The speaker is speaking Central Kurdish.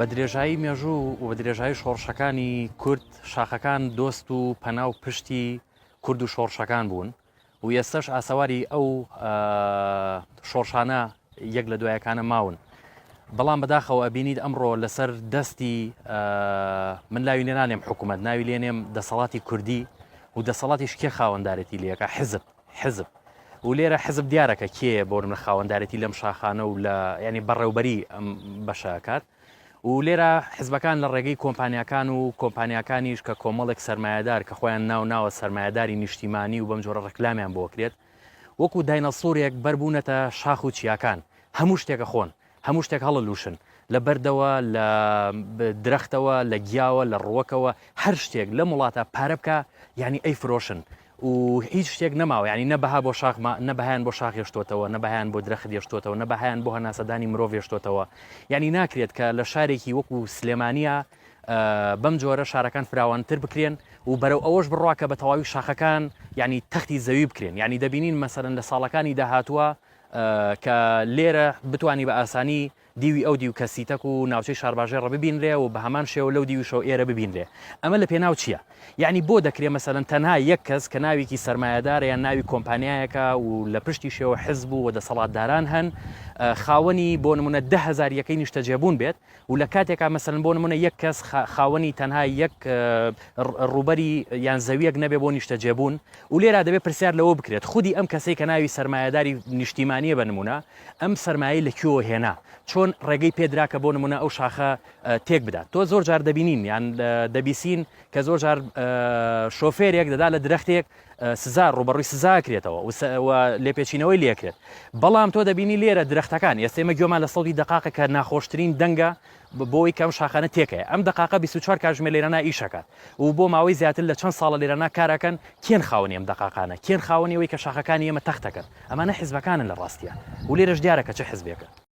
بە درێژایی مێژوو و بە درێژایی شۆڕشەکانی کورد شاخەکان دۆست و پەنا و پشتی کورد و شۆڕشەکان بوون و ئێستش ئاسەواری ئەو شۆڕشانە یەک لە دوایەکانە ماون. بەڵام بەداخەوە ئەبینیت ئەمڕۆ لەسەر دەستی من لاوی لێ نانێم حکوومەت، ناوی لێنێم دەسەڵاتی کوردی و دەسەڵاتیش کێ خاوەندارەتی لێەکە حزب و لێرە حزب دیارەکە کێ بۆ من خاوەندارەتی لەم شاخانە و لە ینی بەڕێوبەری ئەم بەشەکات و لێرە حزبەکان لە ڕێگەی کۆمپانیەکان و کۆمپانیەکانیش کە کۆمەڵێک سەرمایه‌دار کە خۆیان ناوە سەرمایه‌داری نیشتیمانی و بەم جۆرە ڕەکلامیان بۆ کرێت وەکو داینەسۆرێک بەربوونەتە شاخ و چیاکان هەموو شتێکە خۆن، هەموو شتێک هەڵەلووشن لە بەردەوە لە درەختەوە لە گیاوە لە ڕووەکەوە هەر شتێک لە وڵاتە پارە بکە یعنی ئەی فرۆشن و هیچ شتێک نەماوە ینی نەبەها بۆ شاخ نەبەهیان بۆ شاخ هێشتوتەوە نەبەهیان بۆ درەخت هێشتوتەوە نەبەهیان بۆ هەناسەدانی مرۆڤ هێشتوتەوە یعنی ناکرێت کە لە شارێکی وەکو سلێمانیە بەم جۆرە شارەکان فراوانتر بکرێن و بەرەو ئەوەش بڕواکە بە تەواوی شاخەکان ینی تەختی زەوی بکرێن یعنی دەبینین مەسەرەن لە ساڵەکانی داهاتووە کە لێرە بتوانی بە ئاسانی دیوی ئەو دیو کەسیتەک و ناوچەی شارباژێ ڕە ببینرێ و بە هەمان شێوە لەو دیویشەوە ئێرە ببینرێ ئەمە لە پێناو چییە؟ یعنی بۆ دەکرێت مەسەرەن تەنها یەک کەس کە ناوێکی سەرمایه‌دارە یان ناوی کۆمپانیایەکە و لە پشتی شێوە حزب و دەسەڵاتداران هەن خاوەنی بۆ نمونە 10,000 یەکەی نیشتەجێبوون بێت و لە کاتێکا مەسەرەن بۆ نمونە یەک کەس خاوەنی تەنها یەک ڕوبەری یان زەویەک نەبێ بۆ نیشتەجێبوون و لێرە دەبێت پرسیار لەوە بکرێت خودی ئەم کەسەی کە ناوی سەرمایه‌داری نیشتیمانیە بە نمونە ئەم سەرمایە لەکوێوە هێنا چۆن ڕێگەی پێدراکە بۆ نمونە ئەو شاخە تێک بدات. تۆ زۆر جار دەبینین یان دەبیسین کە زۆر جار شۆفێرێک دەدا لە درەختێک سزا ڕوبەڕووی سزاکرێتەوە و لێپێچینەوەی لێکرێت بەڵام تۆ دەبینی لێرە درەختەکان ئێستێمە گوێمان لە سەودی دقاقە کە ناخۆشترین دەنگە بۆی کەم شاخانە تێکەیە ئەم دقاقە 24 کاتژمێر لێرەنا ئیشەکەات و بۆ ماوەی زیاتر لە چەند ساڵە لێرەنا کارەکەن کێن خاوەنی ئەم دقاقانە کێن خاوەنیەوەی کە شاخەکانی ئێمە تەختەکەن ئەمانە حیزبەکانن لە ڕاستیە و لێرەش دیارە کە چه حیزبێکە.